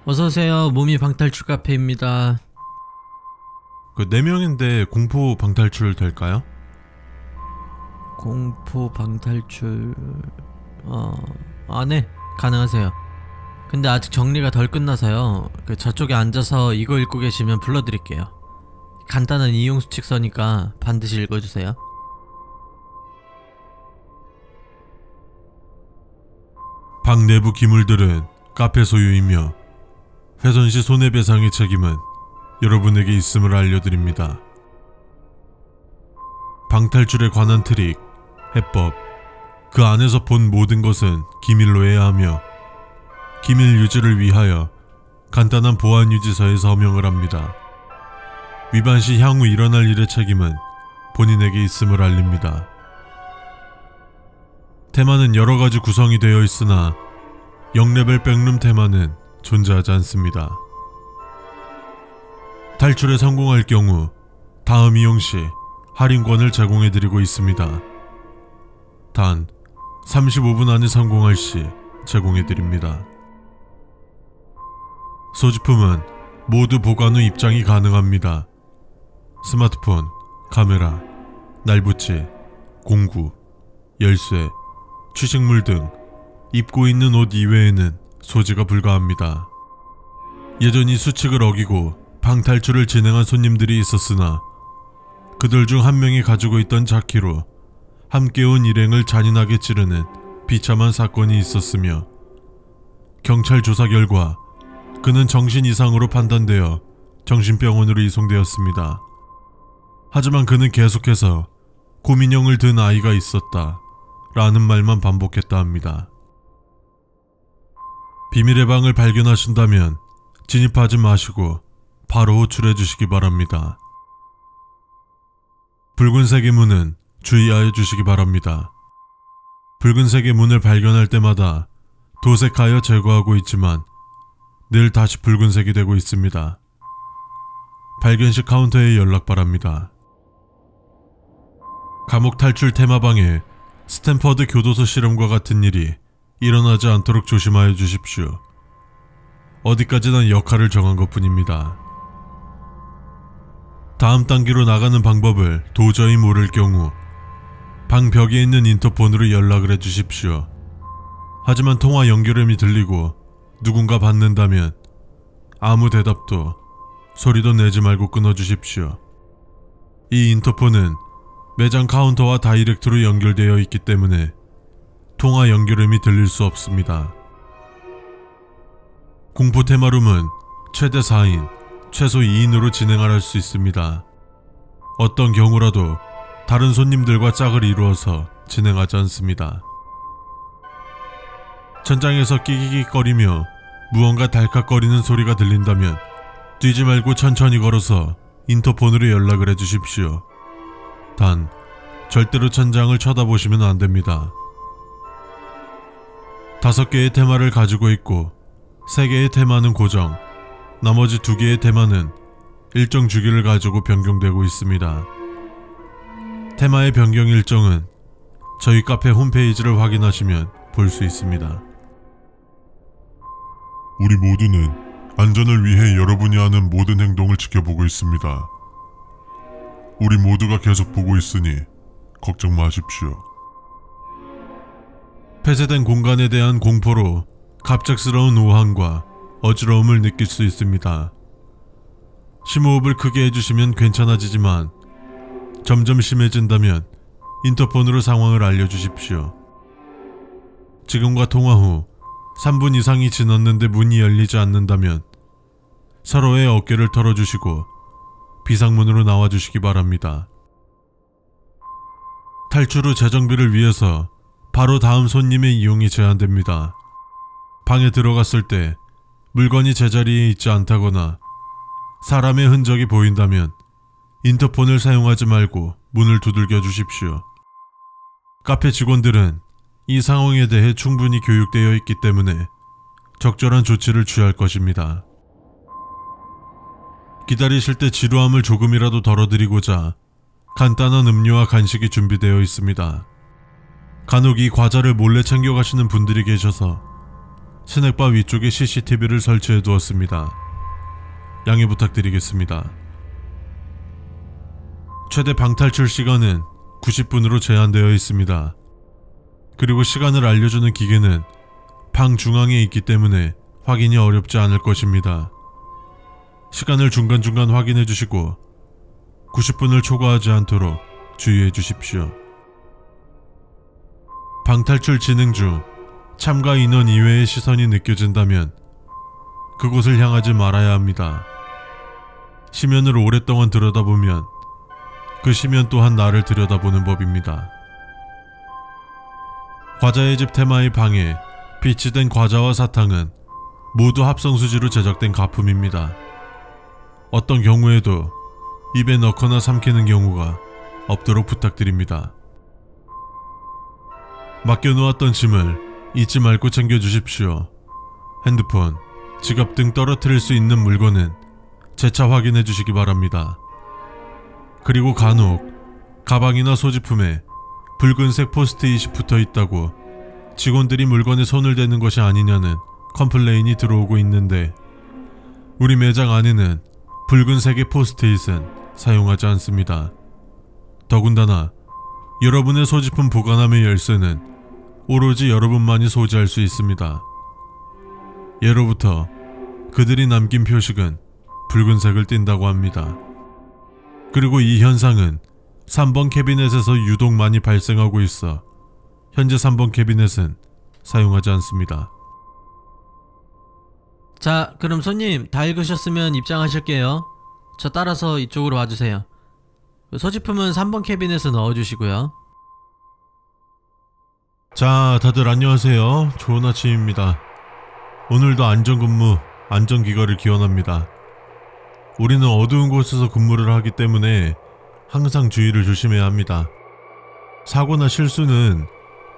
어서오세요. 무미 방탈출 카페입니다. 그 4명인데 공포 방탈출 될까요? 공포 방탈출... 네. 가능하세요. 근데 아직 정리가 덜 끝나서요. 저쪽에 앉아서 이거 읽고 계시면 불러드릴게요. 간단한 이용수칙서니까 반드시 읽어주세요. 방 내부 기물들은 카페 소유이며 훼손시 손해배상의 책임은 여러분에게 있음을 알려드립니다. 방탈출에 관한 트릭, 해법, 그 안에서 본 모든 것은 기밀로 해야 하며 기밀 유지를 위하여 간단한 보안 유지서에 서명을 합니다. 위반 시 향후 일어날 일의 책임은 본인에게 있음을 알립니다. 테마는 여러가지 구성이 되어 있으나 0레벨 백룸 테마는 존재하지 않습니다. 탈출에 성공할 경우 다음 이용 시 할인권을 제공해드리고 있습니다. 단 35분 안에 성공할 시 제공해드립니다. 소지품은 모두 보관 후 입장이 가능합니다. 스마트폰, 카메라, 날붙이, 공구, 열쇠, 취식물 등 입고 있는 옷 이외에는 소지가 불가합니다. 여전히 수칙을 어기고 방탈출을 진행한 손님들이 있었으나 그들 중 한 명이 가지고 있던 자키로 함께 온 일행을 잔인하게 찌르는 비참한 사건이 있었으며 경찰 조사 결과 그는 정신 이상으로 판단되어 정신병원으로 이송되었습니다. 하지만 그는 계속해서 고민형을 든 아이가 있었다 라는 말만 반복했다 합니다. 비밀의 방을 발견하신다면 진입하지 마시고 바로 호출해 주시기 바랍니다. 붉은색의 문은 주의하여 주시기 바랍니다. 붉은색의 문을 발견할 때마다 도색하여 제거하고 있지만 늘 다시 붉은색이 되고 있습니다. 발견 시 카운터에 연락 바랍니다. 감옥 탈출 테마방에 스탠퍼드 교도소 실험과 같은 일이 일어나지 않도록 조심하여 주십시오. 어디까지나 역할을 정한 것 뿐입니다. 다음 단계로 나가는 방법을 도저히 모를 경우 방 벽에 있는 인터폰으로 연락을 해주십시오. 하지만 통화 연결음이 들리고 누군가 받는다면 아무 대답도 소리도 내지 말고 끊어주십시오. 이 인터폰은 매장 카운터와 다이렉트로 연결되어 있기 때문에 통화 연결음이 들릴 수 없습니다. 공포 테마룸은 최대 4인, 최소 2인으로 진행을 할 수 있습니다. 어떤 경우라도 다른 손님들과 짝을 이루어서 진행하지 않습니다. 천장에서 끼기기거리며 무언가 달칵거리는 소리가 들린다면 뛰지 말고 천천히 걸어서 인터폰으로 연락을 해주십시오. 단, 절대로 천장을 쳐다보시면 안됩니다. 5개의 테마를 가지고 있고 3개의 테마는 고정, 나머지 2개의 테마는 일정 주기를 가지고 변경되고 있습니다. 테마의 변경 일정은 저희 카페 홈페이지를 확인하시면 볼 수 있습니다. 우리 모두는 안전을 위해 여러분이 하는 모든 행동을 지켜보고 있습니다. 우리 모두가 계속 보고 있으니 걱정 마십시오. 폐쇄된 공간에 대한 공포로 갑작스러운 우환과 어지러움을 느낄 수 있습니다. 심호흡을 크게 해주시면 괜찮아지지만 점점 심해진다면 인터폰으로 상황을 알려주십시오. 지금과 통화 후 3분 이상이 지났는데 문이 열리지 않는다면 서로의 어깨를 털어주시고 비상문으로 나와주시기 바랍니다. 탈출 후 재정비를 위해서 바로 다음 손님의 이용이 제한됩니다. 방에 들어갔을 때 물건이 제자리에 있지 않다거나 사람의 흔적이 보인다면 인터폰을 사용하지 말고 문을 두들겨 주십시오. 카페 직원들은 이 상황에 대해 충분히 교육되어 있기 때문에 적절한 조치를 취할 것입니다. 기다리실 때 지루함을 조금이라도 덜어드리고자 간단한 음료와 간식이 준비되어 있습니다. 간혹 이 과자를 몰래 챙겨가시는 분들이 계셔서 스낵바 위쪽에 CCTV를 설치해 두었습니다. 양해 부탁드리겠습니다. 최대 방탈출 시간은 90분으로 제한되어 있습니다. 그리고 시간을 알려주는 기계는 방 중앙에 있기 때문에 확인이 어렵지 않을 것입니다. 시간을 중간중간 확인해 주시고 90분을 초과하지 않도록 주의해 주십시오. 방탈출 진행 중 참가 인원 이외의 시선이 느껴진다면 그곳을 향하지 말아야 합니다. 시면을 오랫동안 들여다보면 그 시면 또한 나를 들여다보는 법입니다. 과자의 집 테마의 방에 비치된 과자와 사탕은 모두 합성수지로 제작된 가품입니다. 어떤 경우에도 입에 넣거나 삼키는 경우가 없도록 부탁드립니다. 맡겨놓았던 짐을 잊지 말고 챙겨주십시오. 핸드폰, 지갑 등 떨어뜨릴 수 있는 물건은 재차 확인해 주시기 바랍니다. 그리고 간혹 가방이나 소지품에 붉은색 포스트잇이 붙어 있다고 직원들이 물건에 손을 대는 것이 아니냐는 컴플레인이 들어오고 있는데 우리 매장 안에는 붉은색의 포스트잇은 사용하지 않습니다. 더군다나 여러분의 소지품 보관함의 열쇠는 오로지 여러분만이 소지할 수 있습니다. 예로부터 그들이 남긴 표식은 붉은색을 띈다고 합니다. 그리고 이 현상은 3번 캐비넷에서 유독 많이 발생하고 있어 현재 3번 캐비넷은 사용하지 않습니다. 자, 그럼 손님 다 읽으셨으면 입장하실게요. 저 따라서 이쪽으로 와주세요. 소지품은 3번 캐비넷에 넣어주시고요. 자, 다들 안녕하세요. 좋은 아침입니다. 오늘도 안전근무, 안전기가를 기원합니다. 우리는 어두운 곳에서 근무를 하기 때문에 항상 주의를 조심해야 합니다. 사고나 실수는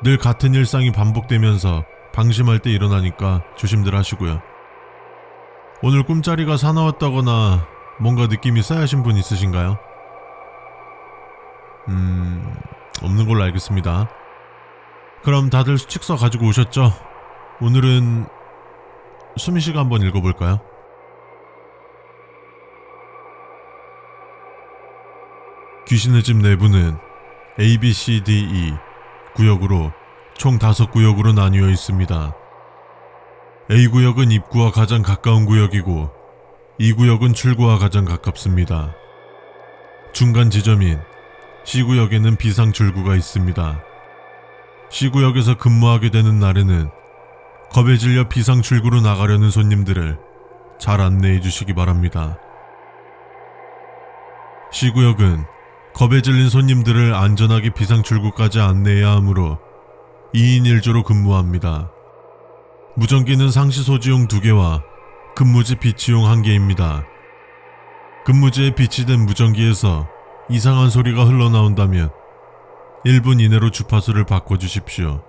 늘 같은 일상이 반복되면서 방심할 때 일어나니까 조심들 하시고요. 오늘 꿈자리가 사나웠다거나 뭔가 느낌이 쌓이신 분 있으신가요? 없는 걸로 알겠습니다. 그럼 다들 수칙서 가지고 오셨죠? 오늘은 수미씨가 한번 읽어볼까요? 귀신의 집 내부는 A, B, C, D, E 구역으로 총 5구역으로 나뉘어 있습니다. A구역은 입구와 가장 가까운 구역이고 E구역은 출구와 가장 가깝습니다. 중간 지점인 C구역에는 비상 출구가 있습니다. C구역에서 근무하게 되는 날에는 겁에 질려 비상 출구로 나가려는 손님들을 잘 안내해 주시기 바랍니다. C구역은 겁에 질린 손님들을 안전하게 비상 출구까지 안내해야 하므로 2인 1조로 근무합니다. 무전기는 상시 소지용 2개와 근무지 비치용 1개입니다. 근무지에 비치된 무전기에서 이상한 소리가 흘러나온다면 1분 이내로 주파수를 바꿔주십시오.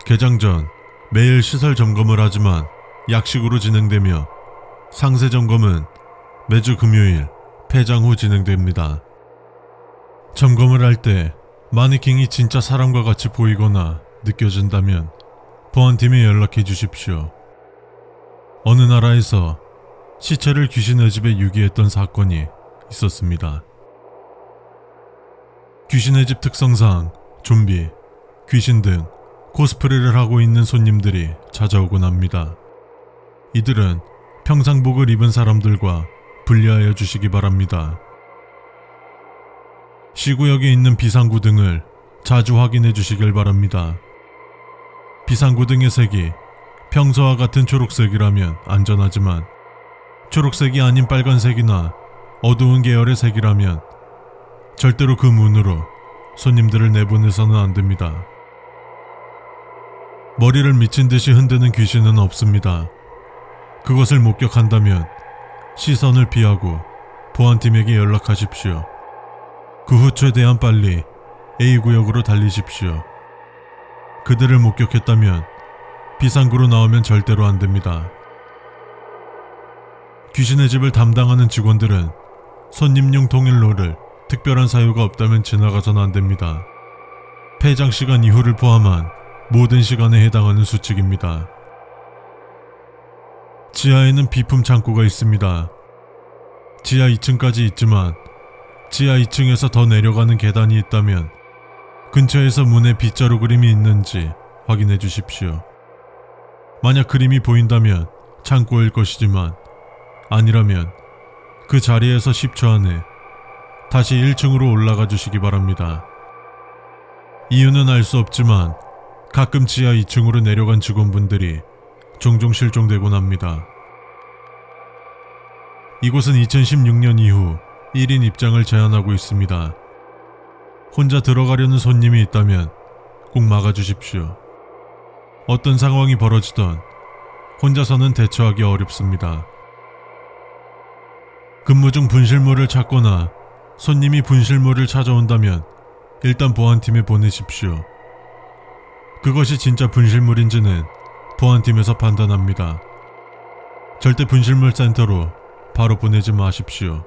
개장 전 매일 시설 점검을 하지만 약식으로 진행되며 상세 점검은 매주 금요일 폐장 후 진행됩니다. 점검을 할 때 마네킹이 진짜 사람과 같이 보이거나 느껴진다면 보안팀에 연락해 주십시오. 어느 나라에서 시체를 귀신의 집에 유기했던 사건이 있었습니다. 귀신의 집 특성상 좀비, 귀신 등 코스프레를 하고 있는 손님들이 찾아오곤 합니다. 이들은 평상복을 입은 사람들과 분리하여 주시기 바랍니다. C구역에 있는 비상구 등을 자주 확인해 주시길 바랍니다. 비상구 등의 색이 평소와 같은 초록색이라면 안전하지만 초록색이 아닌 빨간색이나 어두운 계열의 색이라면 절대로 그 문으로 손님들을 내보내서는 안됩니다. 머리를 미친 듯이 흔드는 귀신은 없습니다. 그것을 목격한다면 시선을 피하고 보안팀에게 연락하십시오. 그 후 최대한 빨리 A구역으로 달리십시오. 그들을 목격했다면 비상구로 나오면 절대로 안됩니다. 귀신의 집을 담당하는 직원들은 손님용 통일로를 특별한 사유가 없다면 지나가서는 안됩니다. 폐장 시간 이후를 포함한 모든 시간에 해당하는 수칙입니다. 지하에는 비품 창고가 있습니다. 지하 2층까지 있지만 지하 2층에서 더 내려가는 계단이 있다면 근처에서 문에 빗자루 그림이 있는지 확인해 주십시오. 만약 그림이 보인다면 창고일 것이지만 아니라면 그 자리에서 10초 안에 다시 1층으로 올라가 주시기 바랍니다. 이유는 알 수 없지만 가끔 지하 2층으로 내려간 직원분들이 종종 실종되곤 합니다. 이곳은 2016년 이후 1인 입장을 제한하고 있습니다. 혼자 들어가려는 손님이 있다면 꼭 막아주십시오. 어떤 상황이 벌어지던 혼자서는 대처하기 어렵습니다. 근무 중 분실물을 찾거나 손님이 분실물을 찾아온다면 일단 보안팀에 보내십시오. 그것이 진짜 분실물인지는 보안팀에서 판단합니다. 절대 분실물 센터로 바로 보내지 마십시오.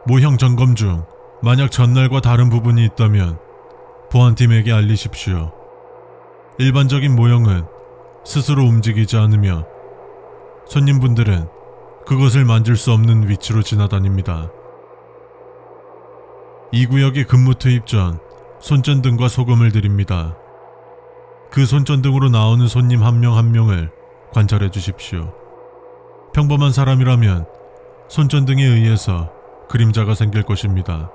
모형 점검 중 만약 전날과 다른 부분이 있다면 보안팀에게 알리십시오. 일반적인 모형은 스스로 움직이지 않으며 손님분들은 그것을 만질 수 없는 위치로 지나다닙니다. 이 구역에 근무 투입 전 손전등과 소금을 드립니다. 그 손전등으로 나오는 손님 한 명 한 명을 관찰해 주십시오. 평범한 사람이라면 손전등에 의해서 그림자가 생길 것입니다.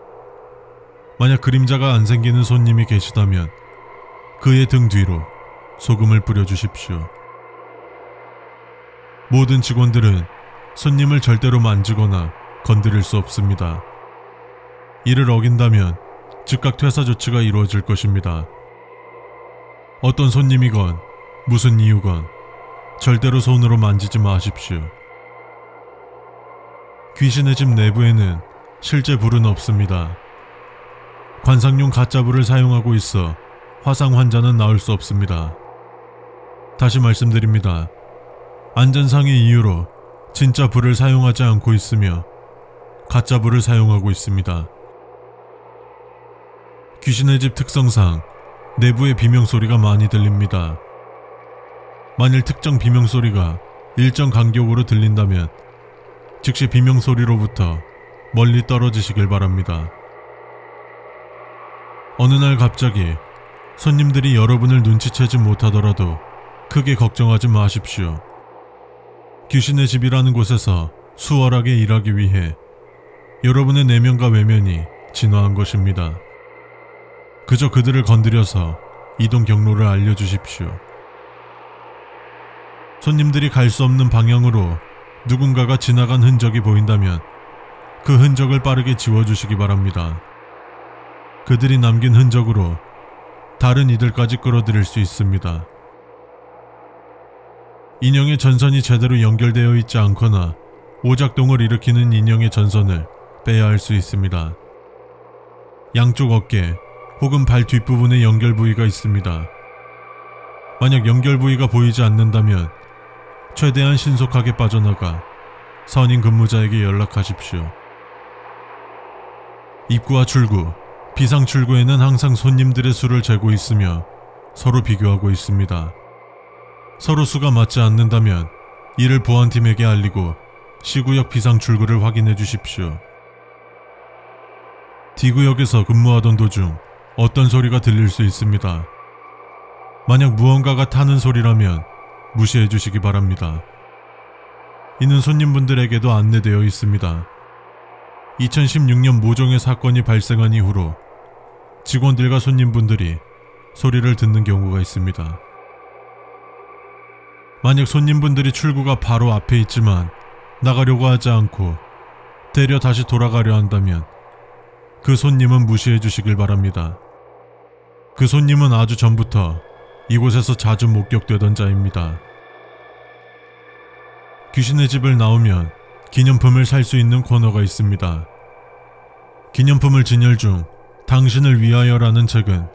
만약 그림자가 안 생기는 손님이 계시다면 그의 등 뒤로 소금을 뿌려주십시오. 모든 직원들은 손님을 절대로 만지거나 건드릴 수 없습니다. 이를 어긴다면 즉각 퇴사 조치가 이루어질 것입니다. 어떤 손님이건 무슨 이유건 절대로 손으로 만지지 마십시오. 귀신의 집 내부에는 실제 불은 없습니다. 관상용 가짜 불을 사용하고 있어 화상 환자는 나올 수 없습니다. 다시 말씀드립니다. 안전상의 이유로 진짜 불을 사용하지 않고 있으며 가짜 불을 사용하고 있습니다. 귀신의 집 특성상 내부의 비명소리가 많이 들립니다. 만일 특정 비명소리가 일정 간격으로 들린다면 즉시 비명소리로부터 멀리 떨어지시길 바랍니다. 어느 날 갑자기 손님들이 여러분을 눈치채지 못하더라도 크게 걱정하지 마십시오. 귀신의 집이라는 곳에서 수월하게 일하기 위해 여러분의 내면과 외면이 진화한 것입니다. 그저 그들을 건드려서 이동 경로를 알려주십시오. 손님들이 갈 수 없는 방향으로 누군가가 지나간 흔적이 보인다면 그 흔적을 빠르게 지워주시기 바랍니다. 그들이 남긴 흔적으로 다른 이들까지 끌어들일 수 있습니다. 인형의 전선이 제대로 연결되어 있지 않거나 오작동을 일으키는 인형의 전선을 빼야 할 수 있습니다. 양쪽 어깨 혹은 발 뒷부분에 연결 부위가 있습니다. 만약 연결 부위가 보이지 않는다면 최대한 신속하게 빠져나가 선임 근무자에게 연락하십시오. 입구와 출구, 비상 출구에는 항상 손님들의 수를 재고 있으며 서로 비교하고 있습니다. 서로 수가 맞지 않는다면 이를 보안팀에게 알리고 C구역 비상 출구를 확인해 주십시오. D구역에서 근무하던 도중 어떤 소리가 들릴 수 있습니다. 만약 무언가가 타는 소리라면 무시해 주시기 바랍니다. 이는 손님분들에게도 안내되어 있습니다. 2016년 모종의 사건이 발생한 이후로 직원들과 손님분들이 소리를 듣는 경우가 있습니다. 만약 손님분들이 출구가 바로 앞에 있지만 나가려고 하지 않고 되려 다시 돌아가려 한다면 그 손님은 무시해 주시길 바랍니다. 그 손님은 아주 전부터 이곳에서 자주 목격되던 자입니다. 귀신의 집을 나오면 기념품을 살 수 있는 코너가 있습니다. 기념품을 진열 중 당신을 위하여라는 책은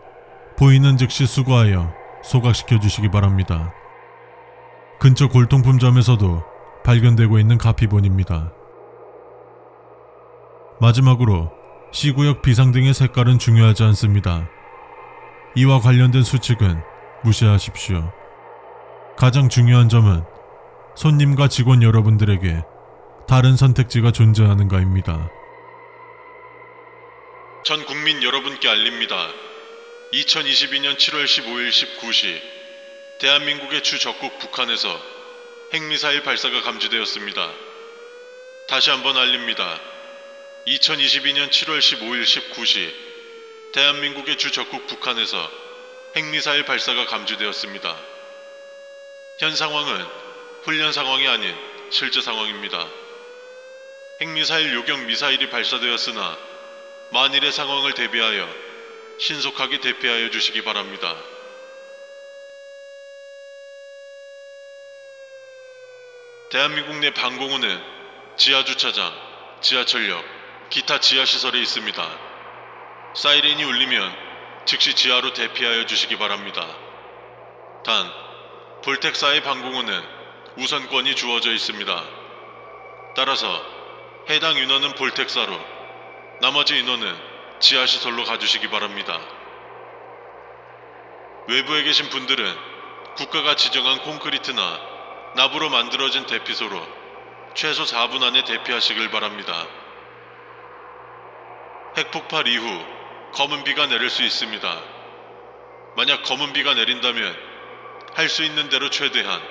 보이는 즉시 수거하여 소각시켜 주시기 바랍니다. 근처 골동품점에서도 발견되고 있는 가피본입니다. 마지막으로 C구역 비상등의 색깔은 중요하지 않습니다. 이와 관련된 수칙은 무시하십시오. 가장 중요한 점은 손님과 직원 여러분들에게 다른 선택지가 존재하는가입니다. 전 국민 여러분께 알립니다. 2022년 7월 15일 19시 대한민국의 주 적국 북한에서 핵미사일 발사가 감지되었습니다. 다시 한번 알립니다. 2022년 7월 15일 19시 대한민국의 주 적국 북한에서 핵미사일 발사가 감지되었습니다. 현 상황은 훈련 상황이 아닌 실제 상황입니다. 핵미사일 요격 미사일이 발사되었으나 만일의 상황을 대비하여 신속하게 대피하여 주시기 바랍니다. 대한민국 내 방공호는 지하주차장, 지하철역, 기타 지하시설에 있습니다. 사이렌이 울리면 즉시 지하로 대피하여 주시기 바랍니다. 단, 볼텍사의 방공호는 우선권이 주어져 있습니다. 따라서 해당 인원은 볼텍사로, 나머지 인원은 지하시설로 가주시기 바랍니다. 외부에 계신 분들은 국가가 지정한 콘크리트나 나무로 만들어진 대피소로 최소 4분 안에 대피하시길 바랍니다. 핵폭발 이후 검은 비가 내릴 수 있습니다. 만약 검은 비가 내린다면 할 수 있는 대로 최대한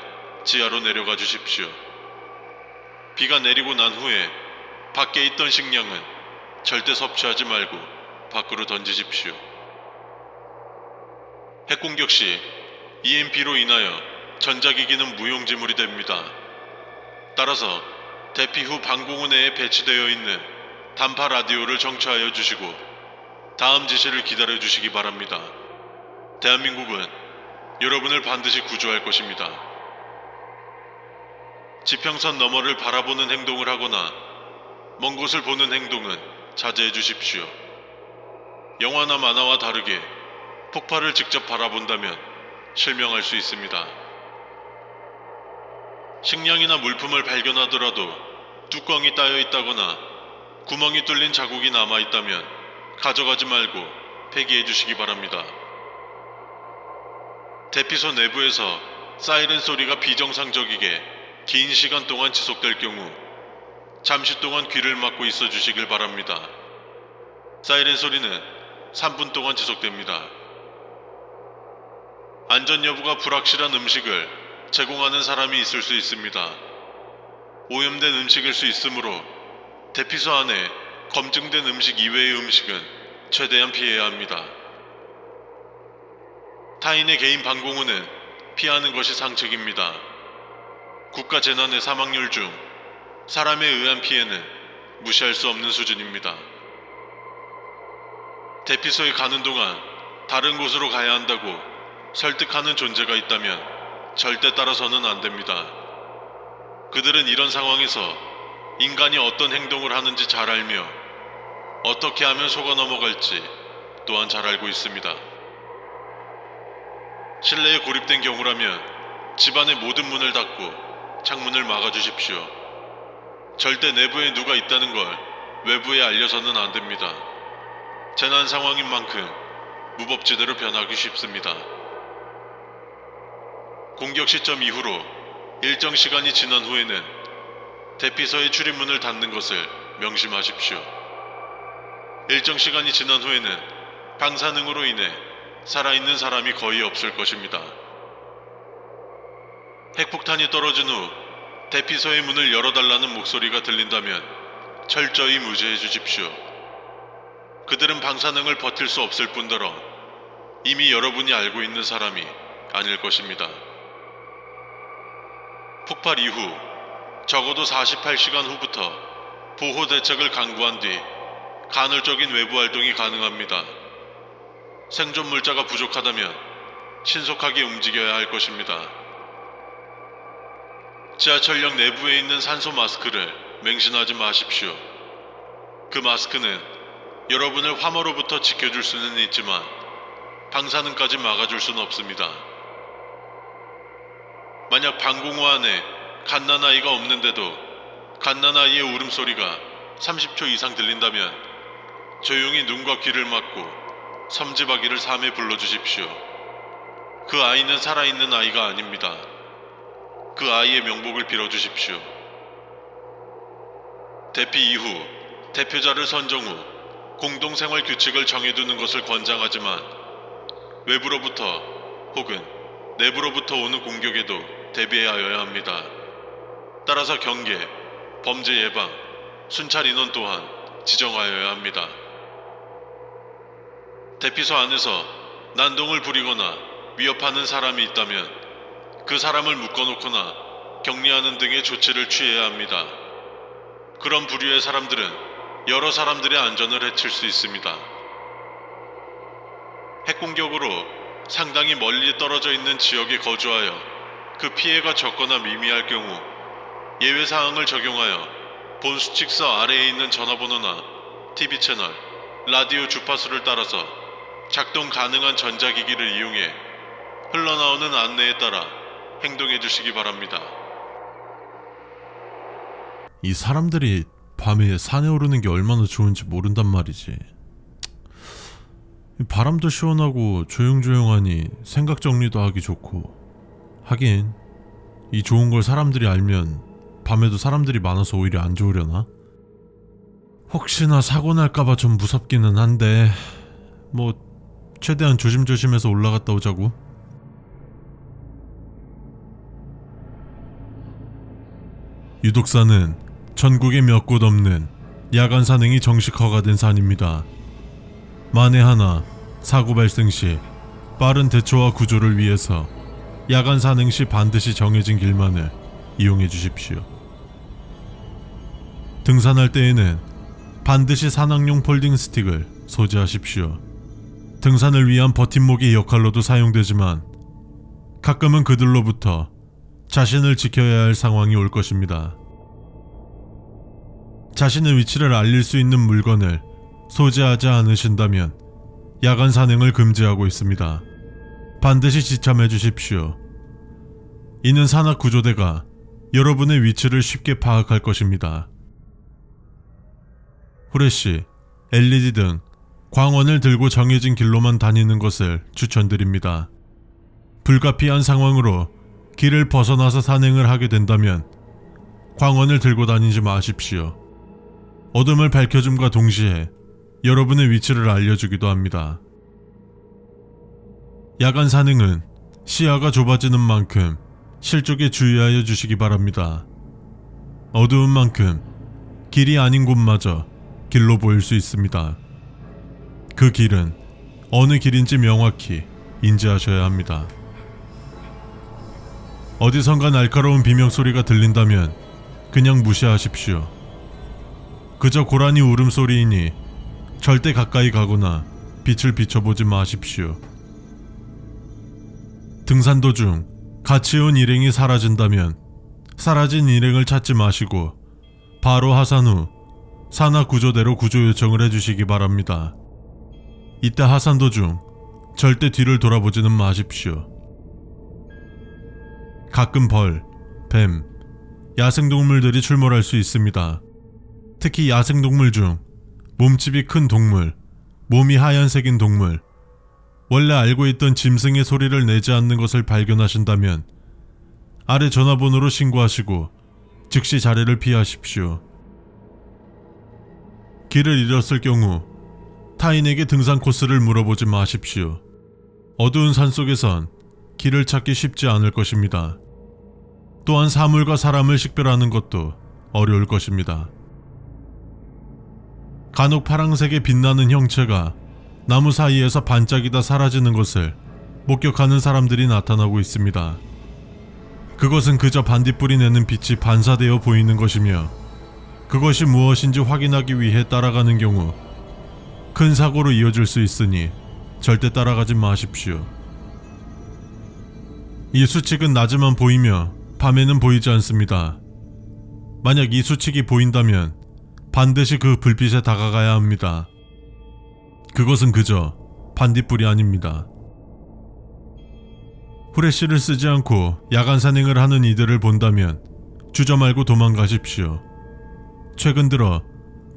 지하로 내려가 주십시오. 비가 내리고 난 후에 밖에 있던 식량은 절대 섭취하지 말고 밖으로 던지십시오. 핵공격 시 EMP로 인하여 전자기기는 무용지물이 됩니다. 따라서 대피 후 방공호 내에 배치되어 있는 단파 라디오를 정차하여 주시고 다음 지시를 기다려 주시기 바랍니다. 대한민국은 여러분을 반드시 구조할 것입니다. 지평선 너머를 바라보는 행동을 하거나 먼 곳을 보는 행동은 자제해 주십시오. 영화나 만화와 다르게 폭발을 직접 바라본다면 실명할 수 있습니다. 식량이나 물품을 발견하더라도 뚜껑이 따여 있다거나 구멍이 뚫린 자국이 남아 있다면 가져가지 말고 폐기해 주시기 바랍니다. 대피소 내부에서 사이렌 소리가 비정상적이게 긴 시간 동안 지속될 경우 잠시 동안 귀를 막고 있어 주시길 바랍니다. 사이렌 소리는 3분 동안 지속됩니다. 안전 여부가 불확실한 음식을 제공하는 사람이 있을 수 있습니다. 오염된 음식일 수 있으므로 대피소 안에 검증된 음식 이외의 음식은 최대한 피해야 합니다. 타인의 개인 방공호는 피하는 것이 상책입니다. 국가재난의 사망률 중 사람에 의한 피해는 무시할 수 없는 수준입니다. 대피소에 가는 동안 다른 곳으로 가야 한다고 설득하는 존재가 있다면 절대 따라서는 안 됩니다. 그들은 이런 상황에서 인간이 어떤 행동을 하는지 잘 알며 어떻게 하면 속아 넘어갈지 또한 잘 알고 있습니다. 실내에 고립된 경우라면 집안의 모든 문을 닫고 창문을 막아주십시오. 절대 내부에 누가 있다는 걸 외부에 알려서는 안 됩니다. 재난 상황인 만큼 무법지대로 변하기 쉽습니다. 공격 시점 이후로 일정 시간이 지난 후에는 대피소의 출입문을 닫는 것을 명심하십시오. 일정 시간이 지난 후에는 방사능으로 인해 살아있는 사람이 거의 없을 것입니다. 핵폭탄이 떨어진 후 대피소의 문을 열어달라는 목소리가 들린다면 철저히 무시해 주십시오. 그들은 방사능을 버틸 수 없을 뿐더러 이미 여러분이 알고 있는 사람이 아닐 것입니다. 폭발 이후 적어도 48시간 후부터 보호 대책을 강구한 뒤 간헐적인 외부 활동이 가능합니다. 생존 물자가 부족하다면 신속하게 움직여야 할 것입니다. 지하철역 내부에 있는 산소 마스크를 맹신하지 마십시오. 그 마스크는 여러분을 화모로부터 지켜줄 수는 있지만 방사능까지 막아줄 수는 없습니다. 만약 방공호 안에 갓난아이가 없는데도 갓난아이의 울음소리가 30초 이상 들린다면 조용히 눈과 귀를 막고 섬지박이를 3에 불러주십시오. 그 아이는 살아있는 아이가 아닙니다. 그 아이의 명복을 빌어주십시오. 대피 이후 대표자를 선정 후 공동생활 규칙을 정해두는 것을 권장하지만 외부로부터 혹은 내부로부터 오는 공격에도 대비하여야 합니다. 따라서 경계, 범죄 예방, 순찰 인원 또한 지정하여야 합니다. 대피소 안에서 난동을 부리거나 위협하는 사람이 있다면 그 사람을 묶어놓거나 격리하는 등의 조치를 취해야 합니다. 그런 부류의 사람들은 여러 사람들의 안전을 해칠 수 있습니다. 핵공격으로 상당히 멀리 떨어져 있는 지역에 거주하여 그 피해가 적거나 미미할 경우 예외사항을 적용하여 본 수칙서 아래에 있는 전화번호나 TV 채널, 라디오 주파수를 따라서 작동 가능한 전자기기를 이용해 흘러나오는 안내에 따라 행동해 주시기 바랍니다. 이 사람들이 밤에 산에 오르는 게 얼마나 좋은지 모른단 말이지. 바람도 시원하고 조용조용하니 생각 정리도 하기 좋고, 하긴 이 좋은 걸 사람들이 알면 밤에도 사람들이 많아서 오히려 안 좋으려나? 혹시나 사고 날까봐 좀 무섭기는 한데 뭐 최대한 조심조심해서 올라갔다 오자고. 유독산은 전국에 몇 곳 없는 야간 산행이 정식 허가된 산입니다. 만에 하나 사고 발생 시 빠른 대처와 구조를 위해서 야간 산행 시 반드시 정해진 길만을 이용해 주십시오. 등산할 때에는 반드시 산악용 폴딩 스틱을 소지하십시오. 등산을 위한 버팀목의 역할로도 사용되지만 가끔은 그들로부터 자신을 지켜야 할 상황이 올 것입니다. 자신의 위치를 알릴 수 있는 물건을 소지하지 않으신다면 야간 산행을 금지하고 있습니다. 반드시 지참해 주십시오. 이는 산악구조대가 여러분의 위치를 쉽게 파악할 것입니다. 후레쉬, LED 등 광원을 들고 정해진 길로만 다니는 것을 추천드립니다. 불가피한 상황으로 길을 벗어나서 산행을 하게 된다면 광원을 들고 다니지 마십시오. 어둠을 밝혀줌과 동시에 여러분의 위치를 알려주기도 합니다. 야간 산행은 시야가 좁아지는 만큼 실족에 주의하여 주시기 바랍니다. 어두운 만큼 길이 아닌 곳마저 길로 보일 수 있습니다. 그 길은 어느 길인지 명확히 인지하셔야 합니다. 어디선가 날카로운 비명소리가 들린다면 그냥 무시하십시오. 그저 고라니 울음소리이니 절대 가까이 가거나 빛을 비춰보지 마십시오. 등산 도중 같이 온 일행이 사라진다면 사라진 일행을 찾지 마시고 바로 하산 후 산악구조대로 구조 요청을 해주시기 바랍니다. 이때 하산 도중 절대 뒤를 돌아보지는 마십시오. 가끔 벌, 뱀, 야생동물들이 출몰할 수 있습니다. 특히 야생동물 중 몸집이 큰 동물, 몸이 하얀색인 동물, 원래 알고 있던 짐승의 소리를 내지 않는 것을 발견하신다면 아래 전화번호로 신고하시고 즉시 자리를 피하십시오. 길을 잃었을 경우 타인에게 등산 코스를 물어보지 마십시오. 어두운 산속에선 길을 찾기 쉽지 않을 것입니다. 또한 사물과 사람을 식별하는 것도 어려울 것입니다. 간혹 파랑색의 빛나는 형체가 나무 사이에서 반짝이다 사라지는 것을 목격하는 사람들이 나타나고 있습니다. 그것은 그저 반딧불이 내는 빛이 반사되어 보이는 것이며 그것이 무엇인지 확인하기 위해 따라가는 경우 큰 사고로 이어질 수 있으니 절대 따라가지 마십시오. 이 수칙은 낮에만 보이며 밤에는 보이지 않습니다. 만약 이 수칙이 보인다면 반드시 그 불빛에 다가가야 합니다. 그것은 그저 반딧불이 아닙니다. 후레쉬를 쓰지 않고 야간 산행을 하는 이들을 본다면 주저 말고 도망가십시오. 최근 들어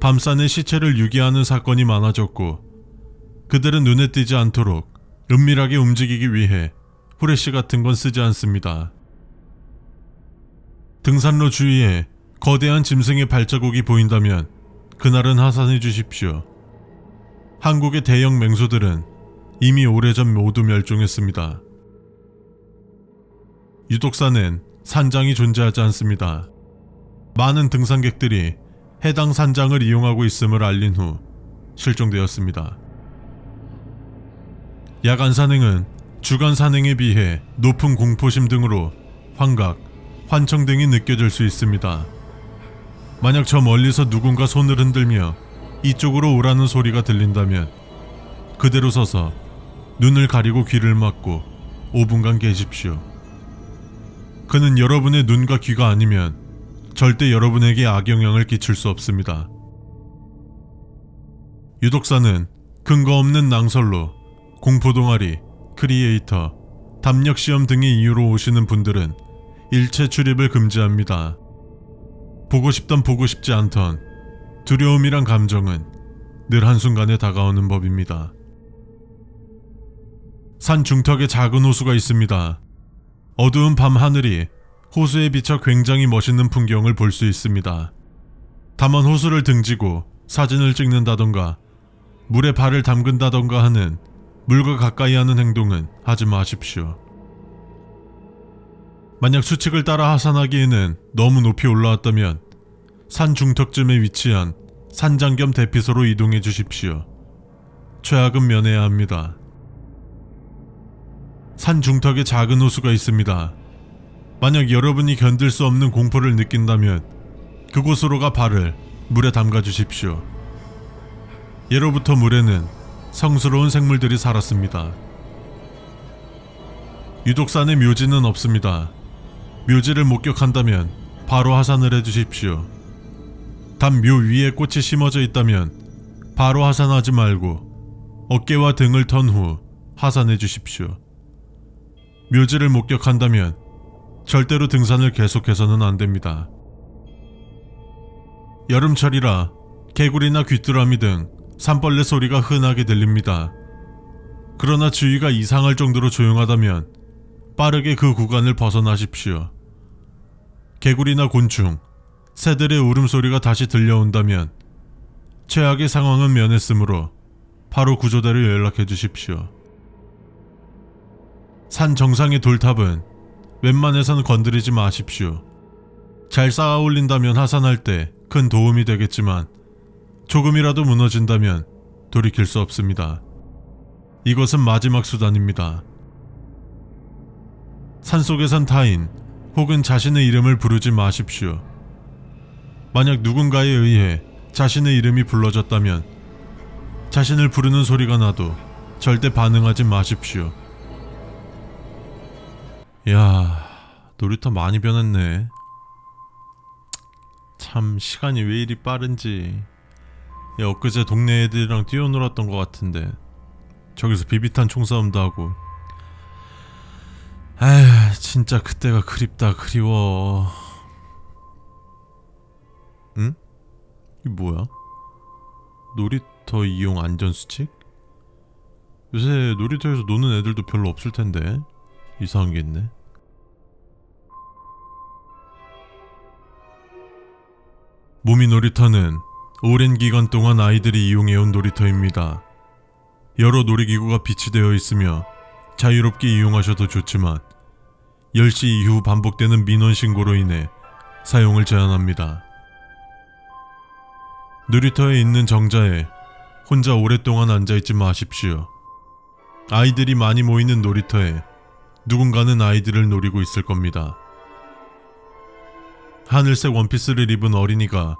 밤산에 시체를 유기하는 사건이 많아졌고 그들은 눈에 띄지 않도록 은밀하게 움직이기 위해 후레쉬 같은 건 쓰지 않습니다. 등산로 주위에 거대한 짐승의 발자국이 보인다면 그날은 하산해 주십시오. 한국의 대형 맹수들은 이미 오래전 모두 멸종했습니다. 유독산엔 산장이 존재하지 않습니다. 많은 등산객들이 해당 산장을 이용하고 있음을 알린 후 실종되었습니다. 야간 산행은 주간 산행에 비해 높은 공포심 등으로 환각, 환청 등이 느껴질 수 있습니다. 만약 저 멀리서 누군가 손을 흔들며 이쪽으로 오라는 소리가 들린다면 그대로 서서 눈을 가리고 귀를 막고 5분간 계십시오. 그는 여러분의 눈과 귀가 아니면 절대 여러분에게 악영향을 끼칠 수 없습니다. 유독사는 근거 없는 낭설로 공포동아리, 크리에이터, 담력시험 등의 이유로 오시는 분들은 일체 출입을 금지합니다. 보고 싶던 보고 싶지 않던 두려움이란 감정은 늘 한순간에 다가오는 법입니다. 산 중턱에 작은 호수가 있습니다. 어두운 밤 하늘이 호수에 비쳐 굉장히 멋있는 풍경을 볼 수 있습니다. 다만 호수를 등지고 사진을 찍는다던가 물에 발을 담근다던가 하는 물과 가까이 하는 행동은 하지 마십시오. 만약 수칙을 따라 하산하기에는 너무 높이 올라왔다면 산 중턱쯤에 위치한 산장 겸 대피소로 이동해 주십시오. 최악은 면해야 합니다. 산 중턱에 작은 호수가 있습니다. 만약 여러분이 견딜 수 없는 공포를 느낀다면 그곳으로 가 발을 물에 담가 주십시오. 예로부터 물에는 성스러운 생물들이 살았습니다. 유독산에 묘지는 없습니다. 묘지를 목격한다면 바로 하산을 해주십시오. 단 묘 위에 꽃이 심어져 있다면 바로 하산하지 말고 어깨와 등을 턴 후 하산해 주십시오. 묘지를 목격한다면 절대로 등산을 계속해서는 안됩니다. 여름철이라 개구리나 귀뚜라미 등 산벌레 소리가 흔하게 들립니다. 그러나 주위가 이상할 정도로 조용하다면 빠르게 그 구간을 벗어나십시오. 개구리나 곤충, 새들의 울음소리가 다시 들려온다면 최악의 상황은 면했으므로 바로 구조대로 연락해 주십시오. 산 정상의 돌탑은 웬만해서는 건드리지 마십시오. 잘 쌓아 올린다면 하산할 때 큰 도움이 되겠지만 조금이라도 무너진다면 돌이킬 수 없습니다. 이것은 마지막 수단입니다. 산속에선 타인 혹은 자신의 이름을 부르지 마십시오. 만약 누군가에 의해 자신의 이름이 불러졌다면 자신을 부르는 소리가 나도 절대 반응하지 마십시오. 야, 놀이터 많이 변했네. 참 시간이 왜 이리 빠른지. 야, 엊그제 동네 애들이랑 뛰어놀았던 것 같은데 저기서 비비탄 총싸움도 하고. 에휴, 진짜 그때가 그립다. 그리워. 응? 이게 뭐야? 놀이터 이용 안전수칙? 요새 놀이터에서 노는 애들도 별로 없을 텐데 이상한 게 있네. 모미 놀이터는 오랜 기간 동안 아이들이 이용해온 놀이터입니다. 여러 놀이기구가 비치되어 있으며 자유롭게 이용하셔도 좋지만 10시 이후 반복되는 민원 신고로 인해 사용을 제한합니다. 놀이터에 있는 정자에 혼자 오랫동안 앉아있지 마십시오. 아이들이 많이 모이는 놀이터에 누군가는 아이들을 노리고 있을 겁니다. 하늘색 원피스를 입은 어린이가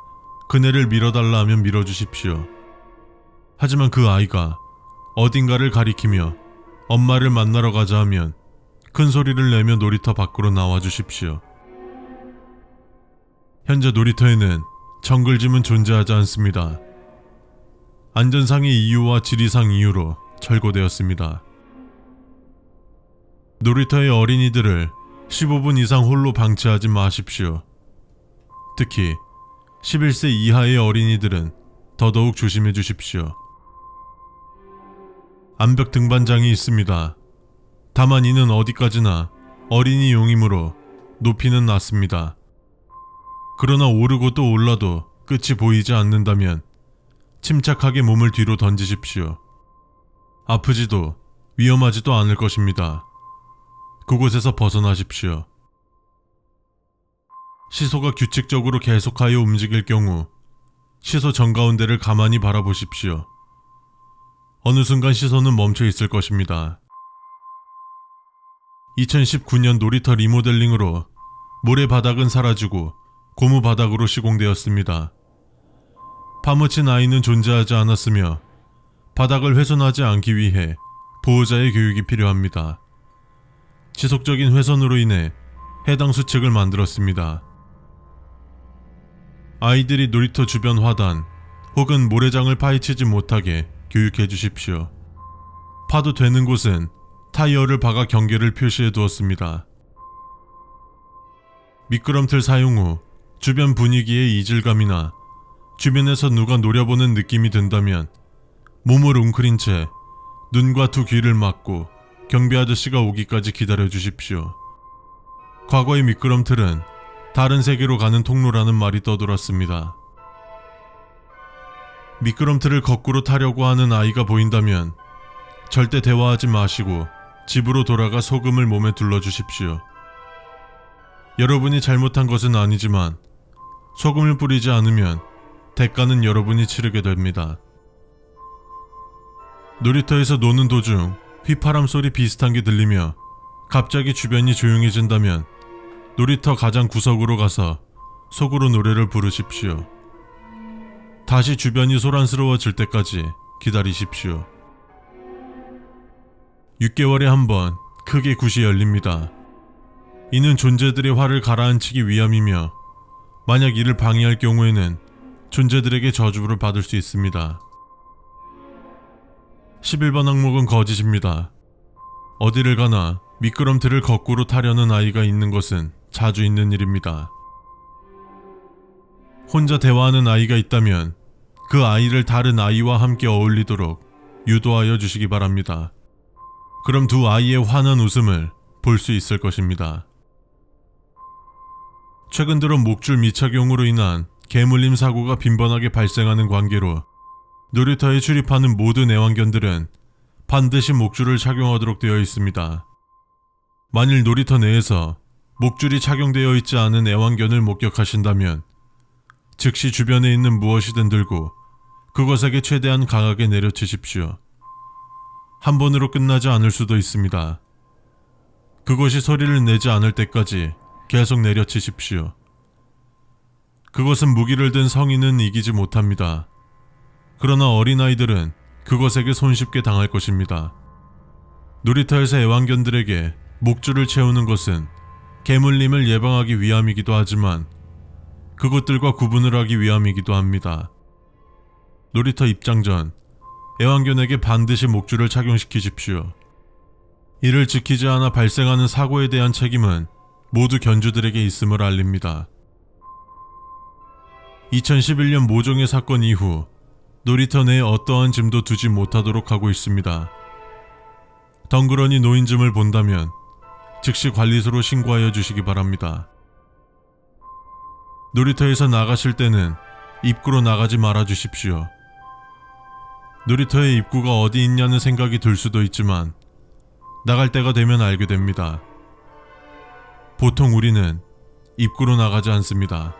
그네를 밀어달라 하면 밀어주십시오. 하지만 그 아이가 어딘가를 가리키며 엄마를 만나러 가자 하면 큰 소리를 내며 놀이터 밖으로 나와주십시오. 현재 놀이터에는 정글짐은 존재하지 않습니다. 안전상의 이유와 지리상 이유로 철거되었습니다. 놀이터의 어린이들을 15분 이상 홀로 방치하지 마십시오. 특히 11세 이하의 어린이들은 더더욱 조심해 주십시오. 암벽 등반장이 있습니다. 다만 이는 어디까지나 어린이 용이므로 높이는 낮습니다. 그러나 오르고 또 올라도 끝이 보이지 않는다면 침착하게 몸을 뒤로 던지십시오. 아프지도 위험하지도 않을 것입니다. 그곳에서 벗어나십시오. 시소가 규칙적으로 계속하여 움직일 경우 시소 정가운데를 가만히 바라보십시오. 어느 순간 시소는 멈춰 있을 것입니다. 2019년 놀이터 리모델링으로 모래바닥은 사라지고 고무바닥으로 시공되었습니다. 파묻힌 아이는 존재하지 않았으며 바닥을 훼손하지 않기 위해 보호자의 교육이 필요합니다. 지속적인 훼손으로 인해 해당 수칙을 만들었습니다. 아이들이 놀이터 주변 화단 혹은 모래장을 파헤치지 못하게 교육해 주십시오. 파도 되는 곳은 타이어를 박아 경계를 표시해 두었습니다. 미끄럼틀 사용 후 주변 분위기의 이질감이나 주변에서 누가 노려보는 느낌이 든다면 몸을 웅크린 채 눈과 두 귀를 막고 경비 아저씨가 오기까지 기다려 주십시오. 과거의 미끄럼틀은 다른 세계로 가는 통로라는 말이 떠돌았습니다. 미끄럼틀을 거꾸로 타려고 하는 아이가 보인다면 절대 대화하지 마시고 집으로 돌아가 소금을 몸에 둘러주십시오. 여러분이 잘못한 것은 아니지만 소금을 뿌리지 않으면 대가는 여러분이 치르게 됩니다. 놀이터에서 노는 도중 휘파람 소리 비슷한 게 들리며 갑자기 주변이 조용해진다면 놀이터 가장 구석으로 가서 속으로 노래를 부르십시오. 다시 주변이 소란스러워질 때까지 기다리십시오. 6개월에 한 번 크게 굿이 열립니다. 이는 존재들의 화를 가라앉히기 위함이며 만약 이를 방해할 경우에는 존재들에게 저주를 받을 수 있습니다. 11번 항목은 거짓입니다. 어디를 가나 미끄럼틀을 거꾸로 타려는 아이가 있는 것은 자주 있는 일입니다. 혼자 대화하는 아이가 있다면 그 아이를 다른 아이와 함께 어울리도록 유도하여 주시기 바랍니다. 그럼 두 아이의 환한 웃음을 볼 수 있을 것입니다. 최근 들어 목줄 미착용으로 인한 개물림 사고가 빈번하게 발생하는 관계로 놀이터에 출입하는 모든 애완견들은 반드시 목줄을 착용하도록 되어 있습니다. 만일 놀이터 내에서 목줄이 착용되어 있지 않은 애완견을 목격하신다면 즉시 주변에 있는 무엇이든 들고 그것에게 최대한 강하게 내려치십시오. 한 번으로 끝나지 않을 수도 있습니다. 그것이 소리를 내지 않을 때까지 계속 내려치십시오. 그것은 무기를 든 성인은 이기지 못합니다. 그러나 어린아이들은 그것에게 손쉽게 당할 것입니다. 놀이터에서 애완견들에게 목줄을 채우는 것은 개물림을 예방하기 위함이기도 하지만 그것들과 구분을 하기 위함이기도 합니다. 놀이터 입장 전 애완견에게 반드시 목줄을 착용시키십시오. 이를 지키지 않아 발생하는 사고에 대한 책임은 모두 견주들에게 있음을 알립니다. 2011년 모종의 사건 이후 놀이터 내에 어떠한 짐도 두지 못하도록 하고 있습니다. 덩그러니 놓인 짐을 본다면 즉시 관리소로 신고하여 주시기 바랍니다. 놀이터에서 나가실 때는 입구로 나가지 말아 주십시오. 놀이터의 입구가 어디 있냐는 생각이 들 수도 있지만 나갈 때가 되면 알게 됩니다. 보통 우리는 입구로 나가지 않습니다.